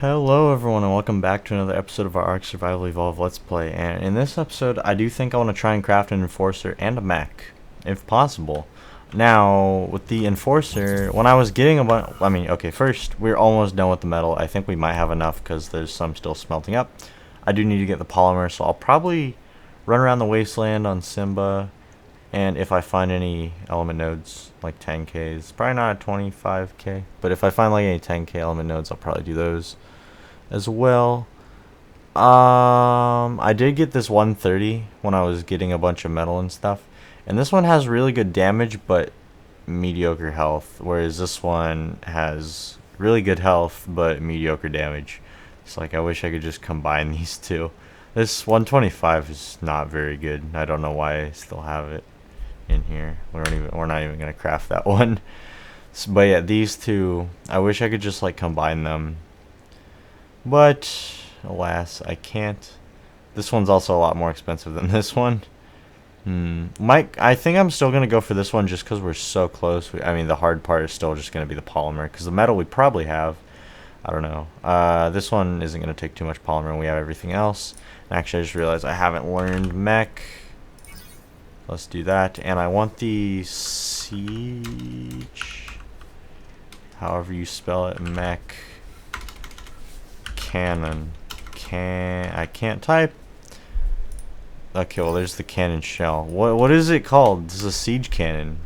Hello everyone and welcome back to another episode of our Ark Survival Evolve Let's Play. And in this episode I do think I want to try and craft an Enforcer and a mech, if possible. Now, with the Enforcer, when I was getting a bunch, okay, first, we're almost done with the metal. I think we might have enough because there's some still smelting up. I do need to get the polymer, so I'll probably run around the wasteland on Simba, and if I find any element nodes, like 10Ks, probably not a 25K, but if I find like any 10K element nodes, I'll probably do those as well. I did get this 130 when I was getting a bunch of metal and stuff, and this one has really good damage but mediocre health, whereas this one has really good health but mediocre damage. It's like I wish I could just combine these two. This 125 is not very good. I don't know why I still have it in here. We're not even gonna craft that one. But yeah, these two, I wish I could just like combine them, but alas, I can't. This one's also a lot more expensive than this one. I think I'm still going to go for this one just because we're so close. The hard part is still just going to be the polymer, because the metal we probably have. I don't know. This one isn't going to take too much polymer, and we have everything else. And actually, I just realized I haven't learned mech. Let's do that. And I want the siege, however you spell it, mech. Cannon. I can't type. Okay, well there's the cannon shell. What is it called? This is a siege cannon.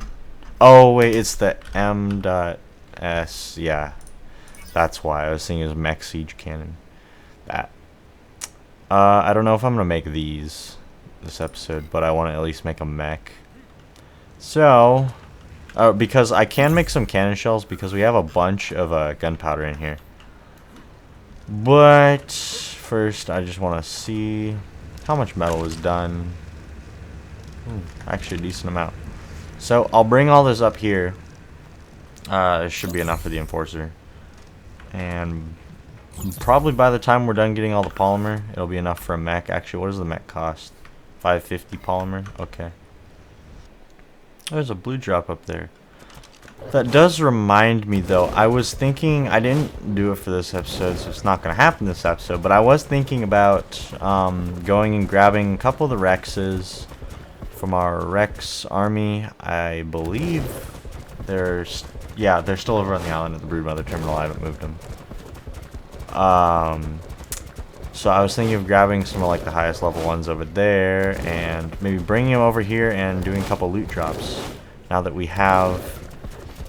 Oh wait, it's the M.S. Yeah, that's why I was thinking it was mech siege cannon. That. I don't know if I'm gonna make this episode, but I want to at least make a mech. So, because I can make some cannon shells because we have a bunch of gunpowder in here. But first, I just want to see how much metal is done. Actually, a decent amount. So I'll bring all this up here. It should be enough for the Enforcer. And probably by the time we're done getting all the polymer, it'll be enough for a mech. Actually, what does the mech cost? 550 polymer? Okay. There's a blue drop up there. That does remind me, though, I was thinking, I didn't do it for this episode, so it's not going to happen this episode, but I was thinking about going and grabbing a couple of the Rexes from our Rex army. I believe they're still over on the island at the Broodmother Terminal. I haven't moved them. So I was thinking of grabbing some of like the highest level ones over there and maybe bringing them over here and doing a couple loot drops now that we have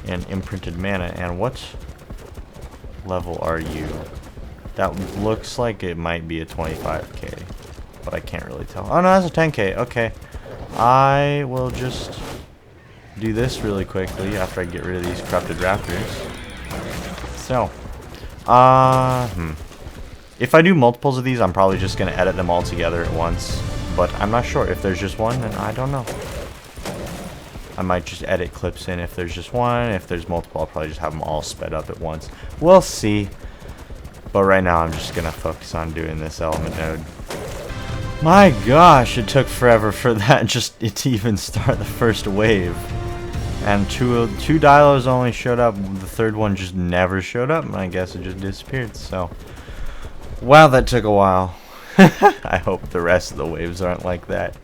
and imprinted mana. And what level are you? That looks like it might be a 25k, but I can't really tell. Oh no, that's a 10k. Okay, I will just do this really quickly after I get rid of these corrupted raptors. So if I do multiples of these, I'm probably just gonna edit them all together at once, but I'm not sure. If there's just one, then I don't know. I might just edit clips in if there's just one. If there's multiple, I'll probably just have them all sped up at once. We'll see. But right now, I'm just going to focus on doing this element node. My gosh, it took forever for that to even start the first wave. And two dilos only showed up. The third one just never showed up, and I guess it just disappeared. So, wow, that took a while. I hope the rest of the waves aren't like that.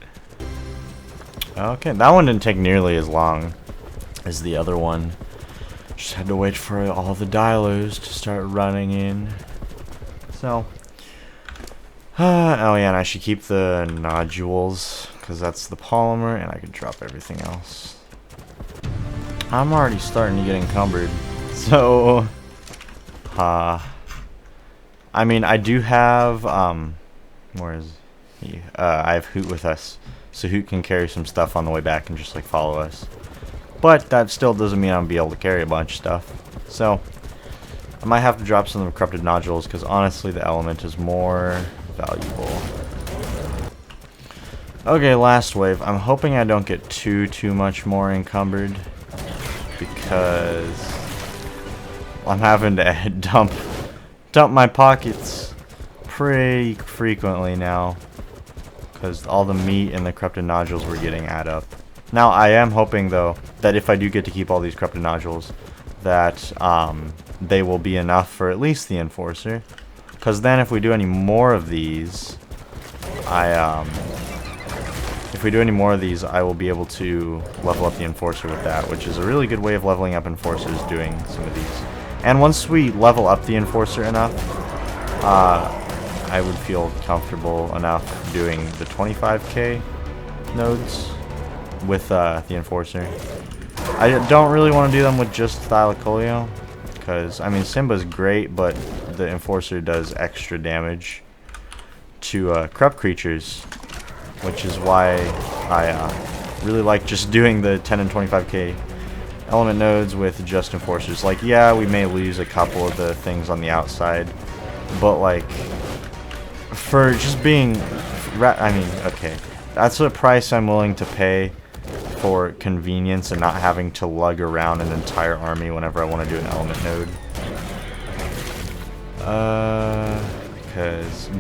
Okay, that one didn't take nearly as long as the other one. Just had to wait for all the dilos to start running in. So, oh yeah, and I should keep the nodules because that's the polymer, and I can drop everything else. I'm already starting to get encumbered, so I do have where is he? I have Hoot with us. So Hoot can carry some stuff on the way back and just like follow us. But that still doesn't mean I'm going to be able to carry a bunch of stuff. So I might have to drop some of the corrupted nodules because honestly the element is more valuable. Okay, last wave. I'm hoping I don't get too much more encumbered because I'm having to dump my pockets pretty frequently now, because all the meat and the corrupted nodules we're getting add up. Now, I am hoping, though, that if I do get to keep all these corrupted nodules, that they will be enough for at least the Enforcer. Because then if we do any more of these, I will be able to level up the Enforcer with that, which is a really good way of leveling up Enforcers, doing some of these. And once we level up the Enforcer enough, I would feel comfortable enough doing the 25k nodes with the Enforcer. I don't really want to do them with just Thylacoleo, because, I mean, Simba's great, but the Enforcer does extra damage to corrupt creatures, which is why I really like just doing the 10 and 25k element nodes with just Enforcers. Like, yeah, we may lose a couple of the things on the outside, but, like, for just being... I mean, okay, that's a price I'm willing to pay for convenience and not having to lug around an entire army whenever I want to do an element node.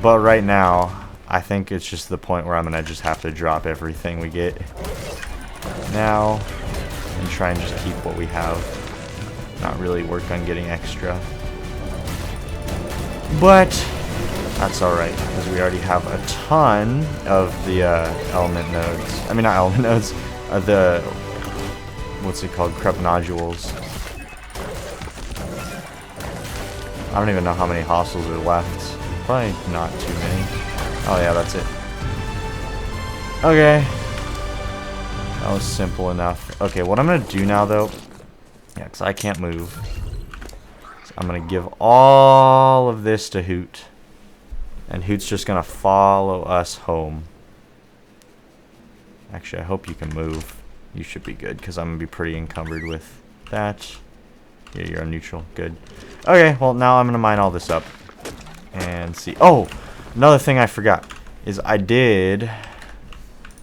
But right now, I think it's just the point where I'm gonna just have to drop everything we get now and try and just keep what we have. Not really work on getting extra. But that's alright, because we already have a ton of the element nodes. I mean, not element nodes. The, what's it called, corrupt nodules. I don't even know how many hostiles are left. Probably not too many. Oh yeah, that's it. Okay. That was simple enough. Okay, what I'm gonna do now though, yeah, because I can't move, so I'm gonna give all of this to Hoot. And Hoot's just gonna follow us home. Actually, I hope you can move. You should be good, because I'm going to be pretty encumbered with that. Yeah, you're on neutral. Good. Okay, well, now I'm going to mine all this up. And see. Oh! Another thing I forgot is I did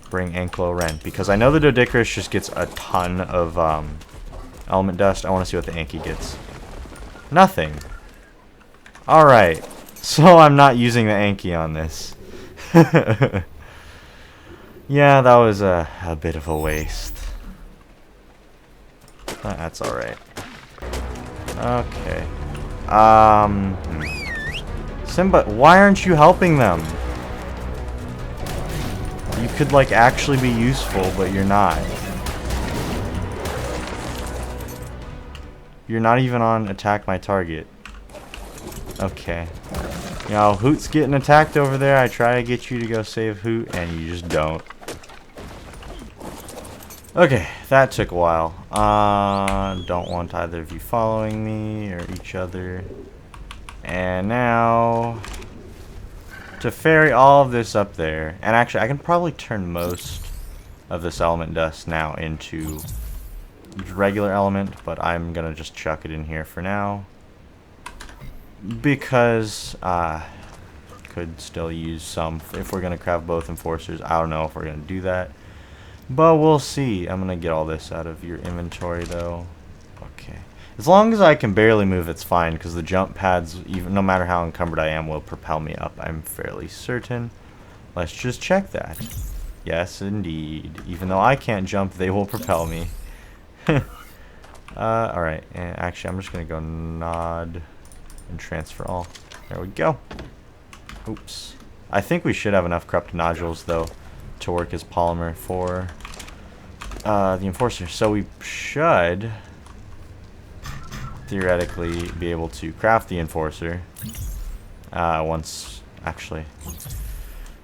bring Anklo Ren, because I know the Doedicurus just gets a ton of element dust. I want to see what the Anki gets. Nothing. Alright. So I'm not using the Anki on this. Yeah, that was a bit of a waste. That's alright. Okay. Simba, why aren't you helping them? You could, like, actually be useful, but you're not. You're not even on attack my target. Okay. You know, Hoot's getting attacked over there. I try to get you to go save Hoot, and you just don't. Okay, that took a while. Don't want either of you following me or each other. And now, to ferry all of this up there, and actually I can probably turn most of this element dust now into regular element, but I'm gonna just chuck it in here for now. Because, could still use some if we're gonna craft both Enforcers. I don't know if we're gonna do that, but we'll see. I'm gonna get all this out of your inventory though. Okay. As long as I can barely move, it's fine, because the jump pads, even no matter how encumbered I am, will propel me up. I'm fairly certain. Let's just check that. Yes, indeed. Even though I can't jump, they will propel me. Alright. And actually, I'm just gonna go nod and transfer all. There we go. Oops. I think we should have enough corrupt nodules, though, to work as polymer for the Enforcer. So we should theoretically be able to craft the Enforcer once, actually,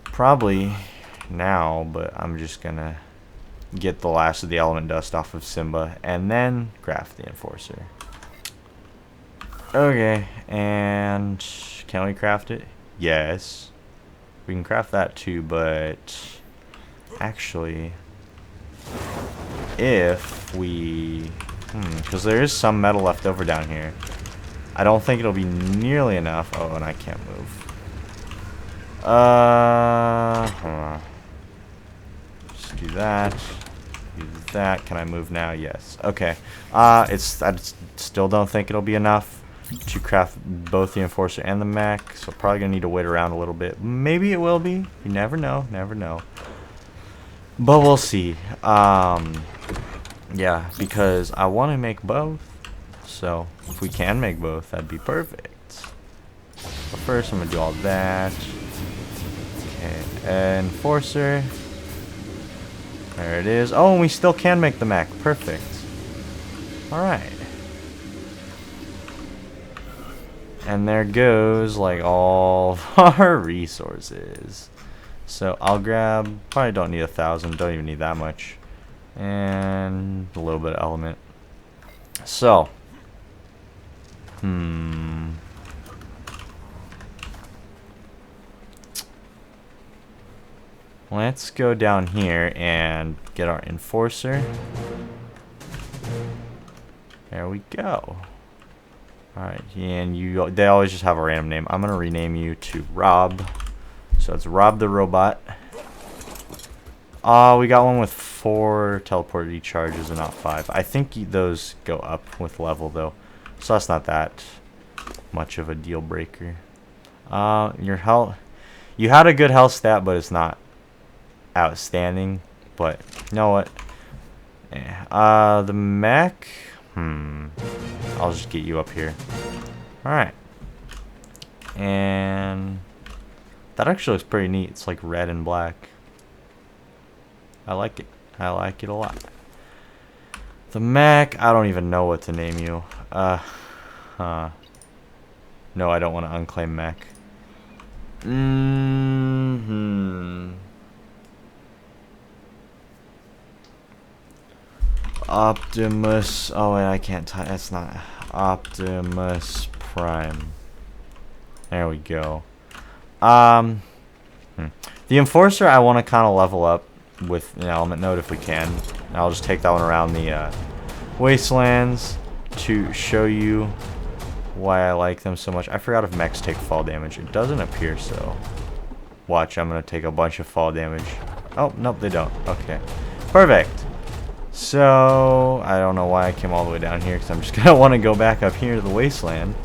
probably now, but I'm just gonna get the last of the element dust off of Simba and then craft the Enforcer. Okay, and can we craft it? Yes. We can craft that too, but actually, if we... because there is some metal left over down here. I don't think it'll be nearly enough. Oh, and I can't move. Just do that. Do that. Can I move now? Yes. Okay. I still don't think it'll be enough to craft both the Enforcer and the mech, so probably gonna need to wait around a little bit. Maybe it will be. You never know. Never know. But we'll see. Yeah, because I want to make both. So if we can make both, that'd be perfect. But first, I'm gonna do all that. Okay, Enforcer. There it is. Oh, and we still can make the mech. Perfect. Alright. And there goes, like, all of our resources. So I'll grab, probably don't need 1,000, don't even need that much. And a little bit of element. So. Let's go down here and get our Enforcer. There we go. Alright, and they always just have a random name. I'm gonna rename you to Rob. So it's Rob the Robot. We got one with 4 teleported charges and not 5. I think those go up with level though. So that's not that much of a deal breaker. Your health, you had a good health stat, but it's not outstanding. But you know what? Yeah. The mech. I'll just get you up here. Alright. And that actually looks pretty neat. It's like red and black. I like it. I like it a lot. The mech, I don't even know what to name you. No, I don't want to unclaim mech. Optimus. Oh wait, I can't type. That's not Optimus Prime. There we go. The Enforcer I want to kind of level up with an element node if we can. And I'll just take that one around the wastelands to show you why I like them so much. I forgot if mechs take fall damage. It doesn't appear so. Watch, I'm gonna take a bunch of fall damage. Oh, nope, they don't. Okay, perfect. So, I don't know why I came all the way down here, because I'm just going to want to go back up here to the wasteland.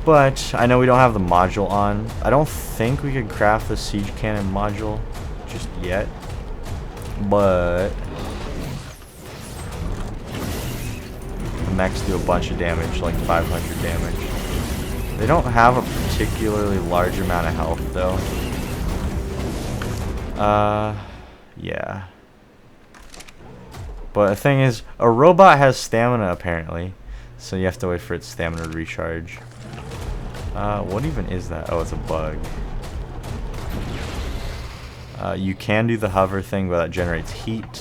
But, I know we don't have the module on. I don't think we could craft the siege cannon module just yet. But the mechs do a bunch of damage, like 500 damage. They don't have a particularly large amount of health, though. Yeah. But the thing is, a robot has stamina apparently, so you have to wait for its stamina to recharge. What even is that? Oh, it's a bug. You can do the hover thing, but that generates heat.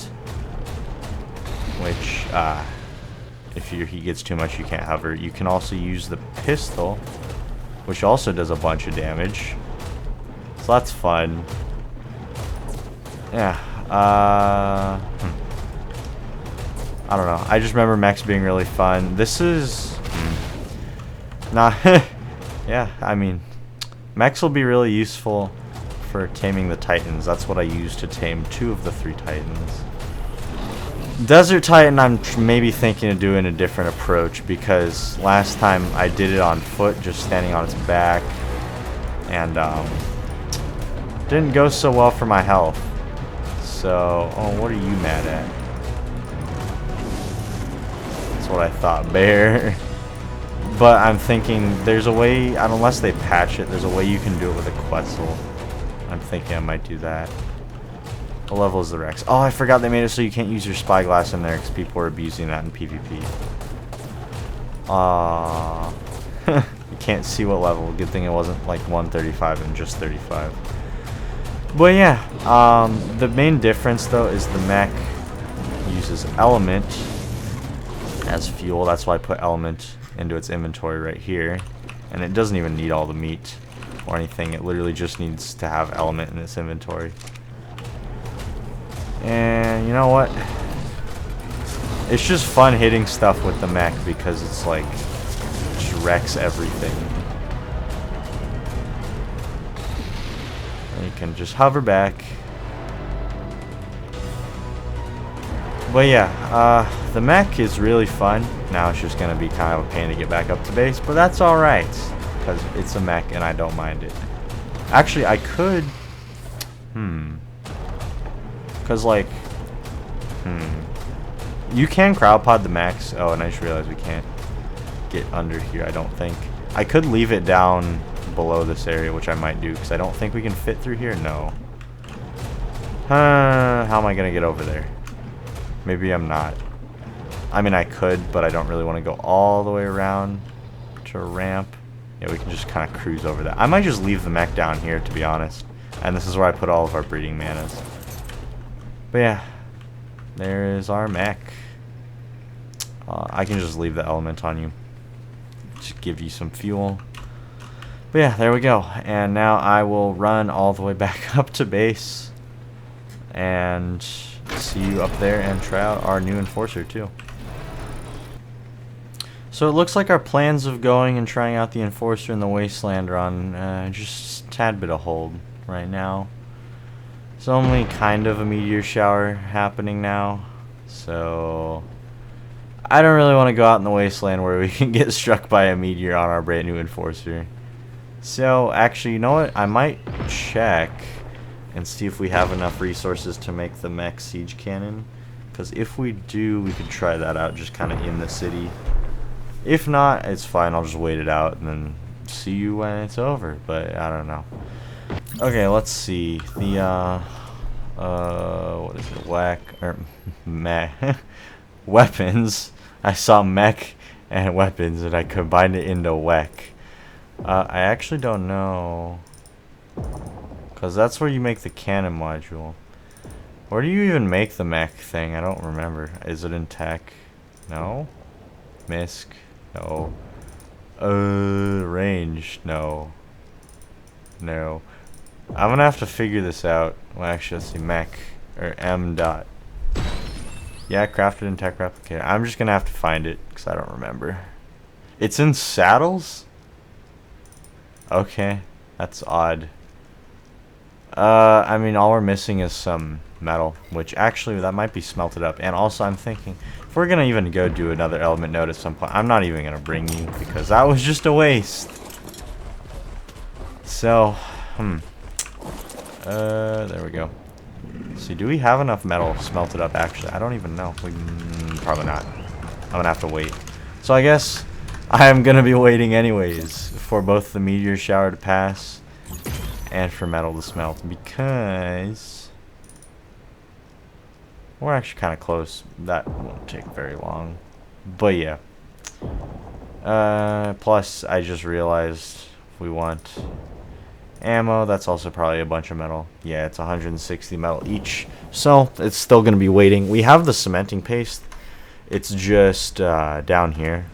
Which, if your heat gets too much, you can't hover. You can also use the pistol, which also does a bunch of damage. So that's fun. Yeah. I don't know. I just remember mechs being really fun. This is not. Yeah, I mean, mechs will be really useful for taming the Titans. That's what I used to tame 2 of the 3 Titans. Desert Titan, I'm maybe thinking of doing a different approach, because last time I did it on foot, just standing on its back, and didn't go so well for my health. So, oh, what are you mad at? That's what I thought, bear. But I'm thinking there's a way, unless they patch it, there's a way you can do it with a Quetzal. I'm thinking I might do that. What level is the Rex? Oh, I forgot they made it so you can't use your spyglass in there because people are abusing that in PvP. You can't see what level. Good thing it wasn't like 135 and just 35. But yeah, the main difference though is the mech uses element as fuel. That's why I put element into its inventory right here. And it doesn't even need all the meat or anything. It literally just needs to have element in its inventory. And you know what? It's just fun hitting stuff with the mech because it's like, it just wrecks everything. And you can just hover back. But yeah, the mech is really fun. Now it's just going to be kind of a pain to get back up to base, but that's alright. Because it's a mech and I don't mind it. Actually, I could... Because, like... You can crowd pod the mechs. Oh, and I just realized we can't get under here, I don't think. I could leave it down below this area, which I might do, because I don't think we can fit through here. No. How am I going to get over there? Maybe I'm not. I mean, I could, but I don't really want to go all the way around to a ramp. Yeah, we can just kind of cruise over that. I might just leave the mech down here, to be honest. And this is where I put all of our breeding manas. But yeah, there is our mech. I can just leave the element on you. Just give you some fuel. But yeah, there we go. And now I will run all the way back up to base. And see you up there and try out our new enforcer too. So it looks like our plans of going and trying out the enforcer in the wasteland are on just a tad bit of hold right now. It's only kind of a meteor shower happening now, so I don't really want to go out in the wasteland where we can get struck by a meteor on our brand new enforcer. So actually, you know what? I might check and see if we have enough resources to make the mech siege cannon. Because if we do, we could try that out just kind of in the city. If not, it's fine. I'll just wait it out and then see you when it's over. But I don't know. Okay, let's see. The what is it? Whack or mech weapons. I saw mech and weapons, and I combined it into whack. I actually don't know, cause that's where you make the cannon module. Where do you even make the mech thing? I don't remember. Is it in tech? No. Misc? No. Range? No. No. I'm gonna have to figure this out. Well, actually, let's see. Mech or M dot. Yeah, crafted in tech replicator. I'm just gonna have to find it because I don't remember. It's in saddles? Okay, that's odd. I mean, all we're missing is some metal, which actually that might be smelted up. And also, I'm thinking if we're gonna even go do another element node at some point, I'm not even gonna bring you because that was just a waste. So, there we go. See, do we have enough metal smelted up? Actually, I don't even know. Probably not. I'm gonna have to wait. So I guess I am gonna be waiting anyways for both the meteor shower to pass and for metal to smelt because we're actually kind of close. That won't take very long. But yeah. Plus, I just realized we want ammo. That's also probably a bunch of metal. Yeah, it's 160 metal each. So it's still going to be waiting. We have the cementing paste. It's just down here.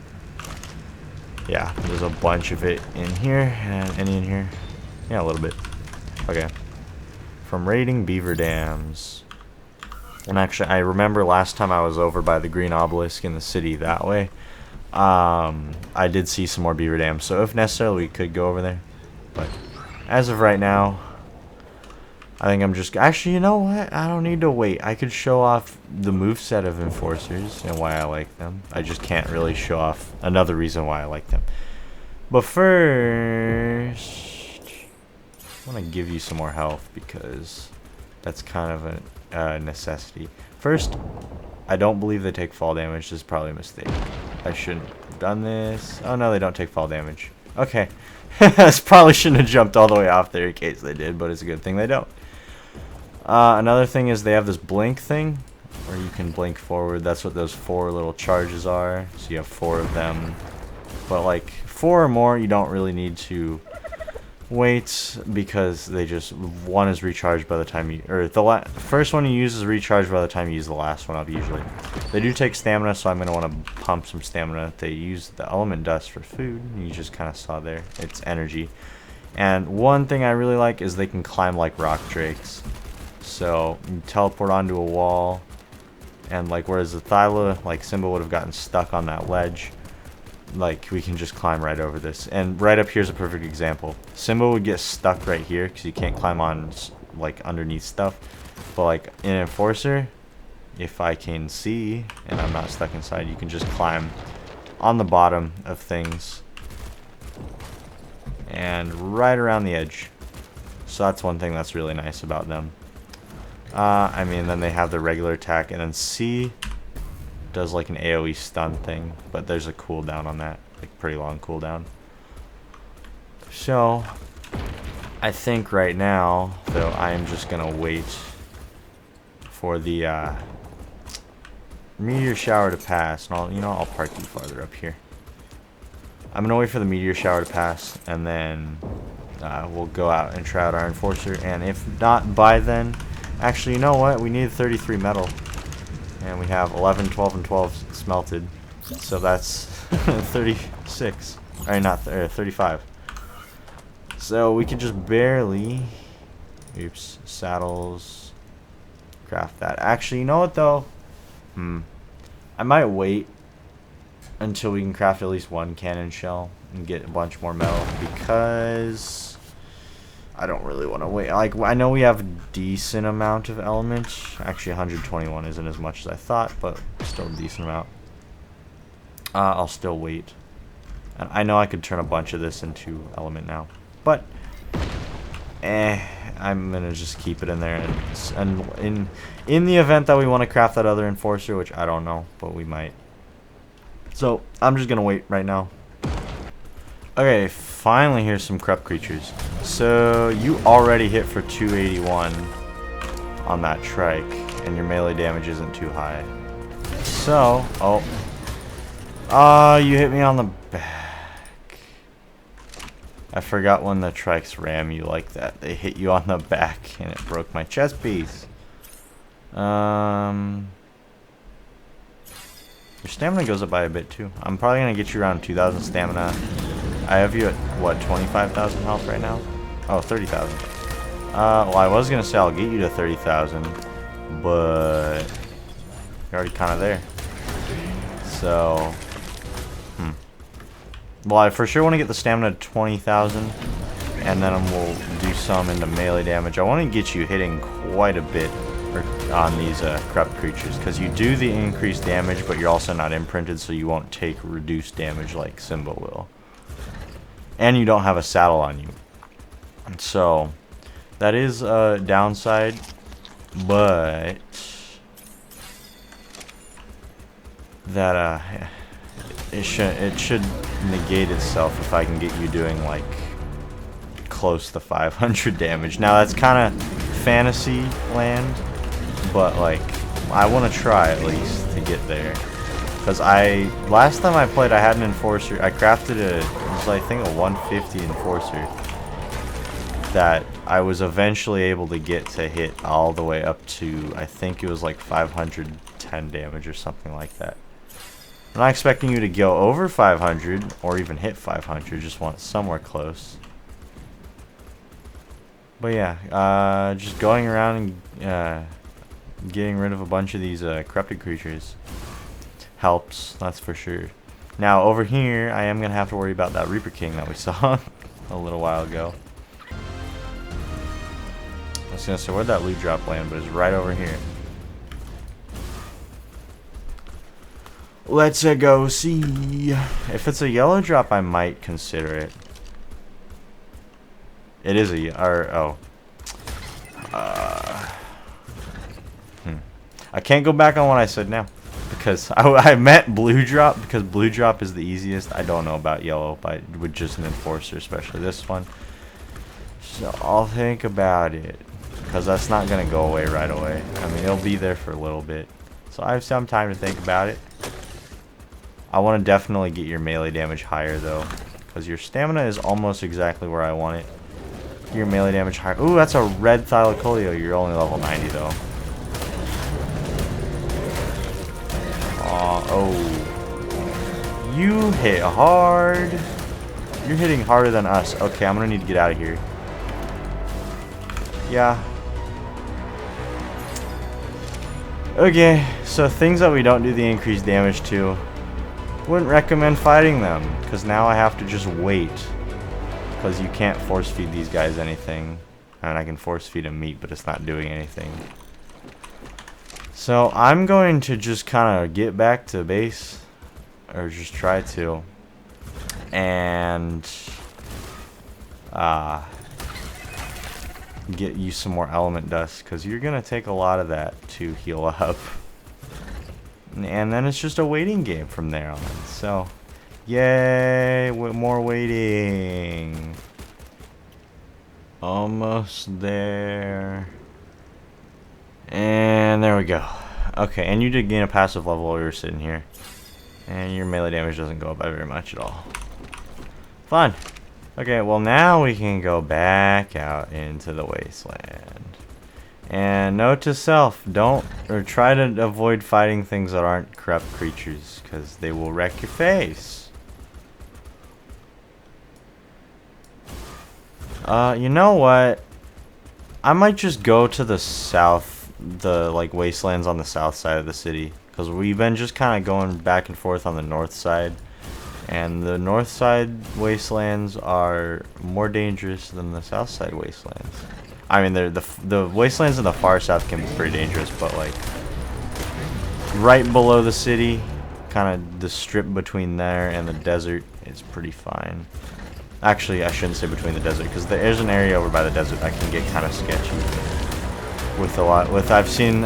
Yeah, there's a bunch of it in here and any in here. Yeah, a little bit. Okay. From raiding beaver dams. And actually, I remember last time I was over by the green obelisk in the city that way. I did see some more beaver dams. So if necessary, we could go over there. But as of right now, I think I'm just... Actually, you know what? I don't need to wait. I could show off the moveset of enforcers and why I like them. I just can't really show off another reason why I like them. But first, I want to give you some more health because that's kind of a necessity. First, I don't believe they take fall damage. This is probably a mistake. I shouldn't have done this. Oh, no, they don't take fall damage. Okay. I probably shouldn't have jumped all the way off there in case they did, but it's a good thing they don't. Another thing is they have this blink thing where you can blink forward. That's what those 4 little charges are. So you have 4 of them. But like 4 or more, you don't really need to wait because they just... One is recharged by the time you... Or the first one you use is recharged by the time you use the last one up usually. They do take stamina, so I'm going to want to pump some stamina. They use the element dust for food. You just kind of saw there. It's energy. And one thing I really like is they can climb like rock drakes. So you teleport onto a wall, and like whereas the Thyla, like Simba would have gotten stuck on that ledge, like we can just climb right over this. And right up here's a perfect example. Simba would get stuck right here because you can't climb on like underneath stuff. But like in Enforcer, if I can see and I'm not stuck inside, you can just climb on the bottom of things and right around the edge. So that's one thing that's really nice about them. I mean, then they have the regular attack, and then C does like an AoE stun thing, but there's a cooldown on that, like pretty long cooldown. So, I think right now, though, I am just gonna wait for the meteor shower to pass, and I'll park you farther up here. I'm gonna wait for the meteor shower to pass, and then we'll go out and try out our enforcer. And if not by then, actually, you know what? We need 33 metal, and we have 11, 12, and 12 smelted, so that's 36. Or not 35. So we can just barely. Oops, saddles. Craft that. Actually, you know what though? I might wait until we can craft at least one cannon shell and get a bunch more metal, because I don't really want to wait. Like, I know we have a decent amount of element. Actually, 121 isn't as much as I thought, but still a decent amount. I'll still wait. And I know I could turn a bunch of this into element now, but I'm gonna just keep it in there, and in the event that we want to craft that other enforcer, which I don't know, but we might. So I'm just gonna wait right now. Okay, finally here's some corrupt creatures. So you already hit for 281 on that trike, and your melee damage isn't too high. So, you hit me on the back. I forgot when the trikes ram you like that. They hit you on the back, and it broke my chest piece. Your stamina goes up by a bit too. I'm probably gonna get you around 2,000 stamina. I have you at what, 25,000 health right now? Oh, 30,000. Well, I was gonna say I'll get you to 30,000, but you're already kind of there. So, well, I for sure want to get the stamina to 20,000, and then we'll do some into melee damage. I want to get you hitting quite a bit on these corrupt creatures, because you do the increased damage, but you're also not imprinted, so you won't take reduced damage like Simba will. And you don't have a saddle on you. So, that is a downside, but that it should negate itself if I can get you doing like close to 500 damage. Now that's kind of fantasy land, but like I want to try at least to get there, because last time I played I had an enforcer. I crafted I think a 150 enforcer that I was eventually able to get to hit all the way up to, I think it was like 510 damage or something like that. I'm not expecting you to go over 500 or even hit 500, just want somewhere close. But yeah, just going around and getting rid of a bunch of these corrupted creatures helps, that's for sure. Now over here, I am going to have to worry about that Reaper King that we saw a little while ago. I was going to say, where'd that loot drop land, but it's right over here. Let's go see. If it's a yellow drop, I might consider it. It is I can't go back on what I said now, because I meant blue drop, because blue drop is the easiest. I don't know about yellow, but with just an enforcer, especially this one. So I'll think about it, because that's not gonna go away right away. I mean, it'll be there for a little bit, so I have some time to think about it. I want to definitely get your melee damage higher though, because your stamina is almost exactly where I want it. Your melee damage higher. Ooh, that's a red thylacoleo. You're only level 90 though. Oh, you hit hard. You're hitting harder than us. Okay, I'm gonna need to get out of here. Yeah. Okay, so things that we don't do the increased damage to, wouldn't recommend fighting them, because now I have to just wait, because you can't force feed these guys anything. And I can force feed them meat, but it's not doing anything. So I'm going to just kind of get back to base, or just try to, and get you some more element dust, because you're gonna take a lot of that to heal up. And then it's just a waiting game from there on. So, yay, more waiting. Almost there. And there we go. Okay, and you did gain a passive level while we were sitting here. And your melee damage doesn't go up by very much at all. Fun. Okay, well now we can go back out into the wasteland. And note to self, try to avoid fighting things that aren't corrupt creatures, because they will wreck your face. You know what? I might just go to the south, the like wastelands on the south side of the city, because we've been just kind of going back and forth on the north side, and the north side wastelands are more dangerous than the south side wastelands. I mean, the wastelands in the far south can be pretty dangerous, but like right below the city, kind of the strip between there and the desert is pretty fine. Actually, I shouldn't say between the desert, because there's an area over by the desert that can get kind of sketchy.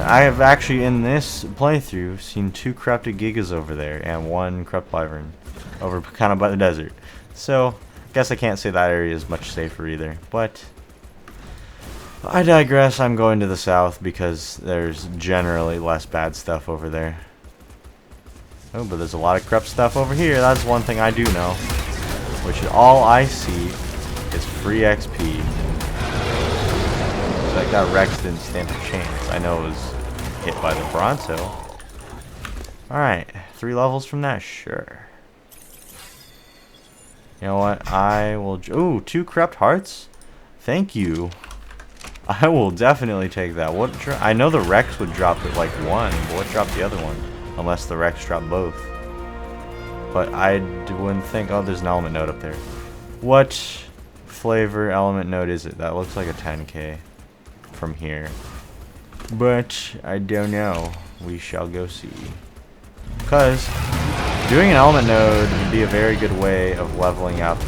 I have actually in this playthrough seen 2 corrupted gigas over there and 1 corrupt wyvern over kind of by the desert. So, I guess I can't say that area is much safer either. But I digress. I'm going to the south because there's generally less bad stuff over there. Oh, but there's a lot of corrupt stuff over here. That's one thing I do know. Which all I see is free XP. So like that Rex didn't stand a chance. I know it was hit by the Bronto. Alright, 3 levels from that, sure. You know what? I will. Ooh, 2 corrupt hearts? Thank you. I will definitely take that. I know the Rex would drop it like 1, but what dropped the other one? Unless the Rex dropped both. But I wouldn't think. Oh, there's an element node up there. What flavor element node is it? That looks like a 10k from here. But I don't know. We shall go see. Because doing an element node would be a very good way of leveling up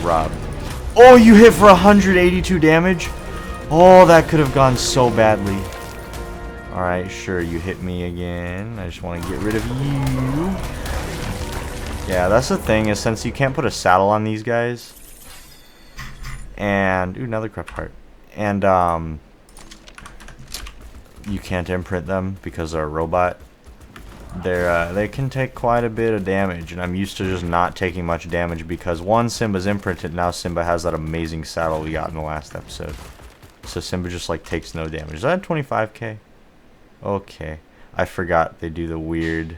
Rob. Oh, you hit for 182 damage? Oh, that could have gone so badly. Alright, sure, you hit me again. I just want to get rid of you. Yeah, that's the thing, is since you can't put a saddle on these guys, and ooh, another corrupt heart, and you can't imprint them because they're a robot. They can take quite a bit of damage, and I'm used to just not taking much damage because one, Simba's imprinted. Now Simba has that amazing saddle we got in the last episode, so Simba just like takes no damage. Is that 25k? Okay, I forgot they do the weird.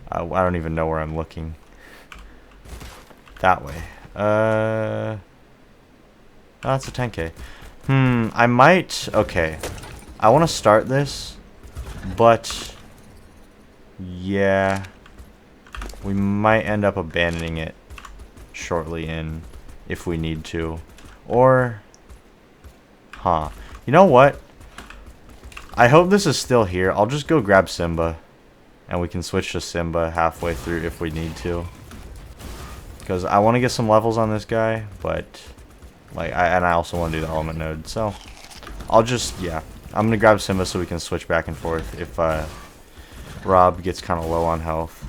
I don't even know where I'm looking. That way. Oh, that's a 10k. I might. Okay. I want to start this, but yeah, we might end up abandoning it shortly in if we need to. Or, you know what? I hope this is still here. I'll just go grab Simba. And we can switch to Simba halfway through if we need to. Because I want to get some levels on this guy, but like I also want to do the element node. So I'll just, yeah, I'm gonna grab Simba so we can switch back and forth if Rob gets kind of low on health.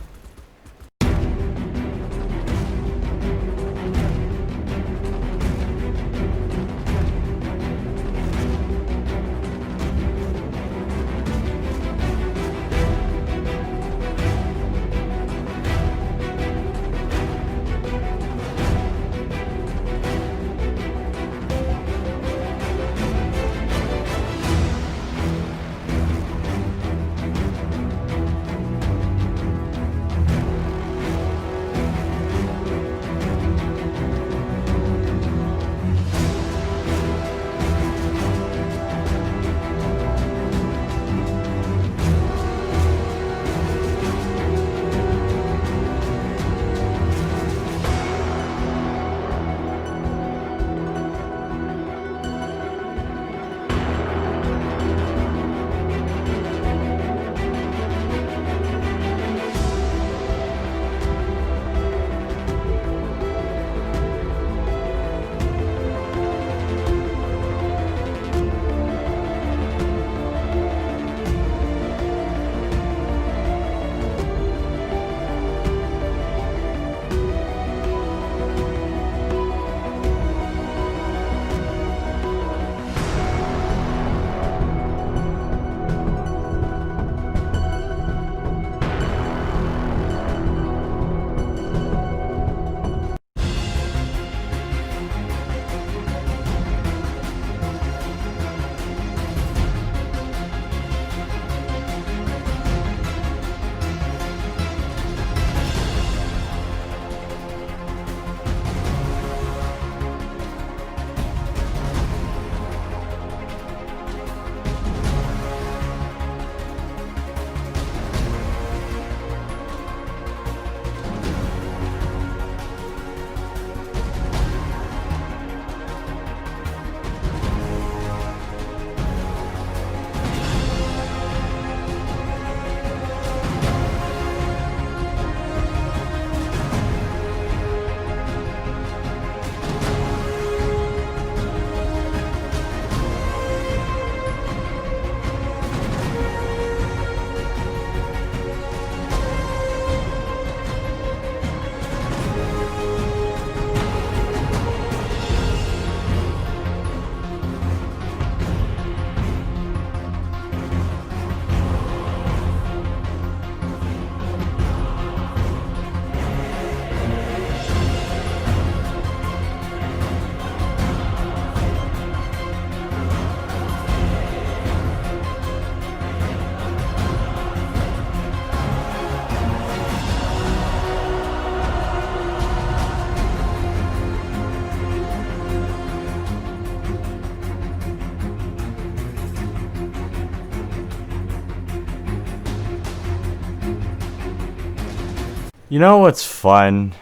You know what's fun?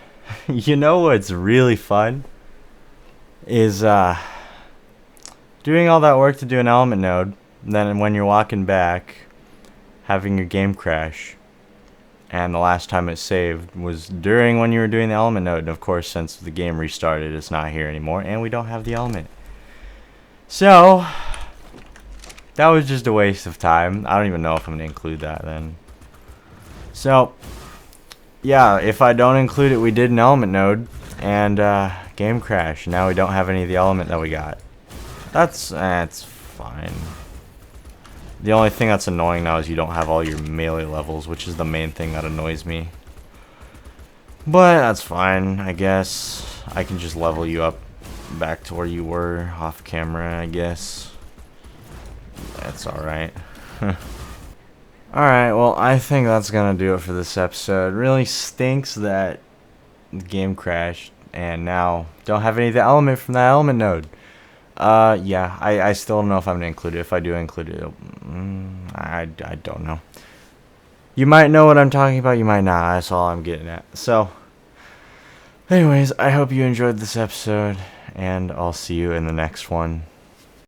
You know what's really fun? Is doing all that work to do an element node, and then when you're walking back, having your game crash. And the last time it saved was during when you were doing the element node. And of course, since the game restarted, it's not here anymore, and we don't have the element. So, that was just a waste of time. I don't even know if I'm going to include that then. So, yeah, if I don't include it, we did an element node, and game crash. Now we don't have any of the element that we got. That's fine. The only thing that's annoying now is you don't have all your melee levels, which is the main thing that annoys me. But that's fine, I guess. I can just level you up back to where you were off camera, I guess. That's alright. Alright, well, I think that's gonna do it for this episode. It really stinks that the game crashed, and now don't have any of the element from that element node. Yeah, I still don't know if I'm gonna include it. If I do include it, I don't know. You might know what I'm talking about, you might not. That's all I'm getting at. So, anyways, I hope you enjoyed this episode, and I'll see you in the next one.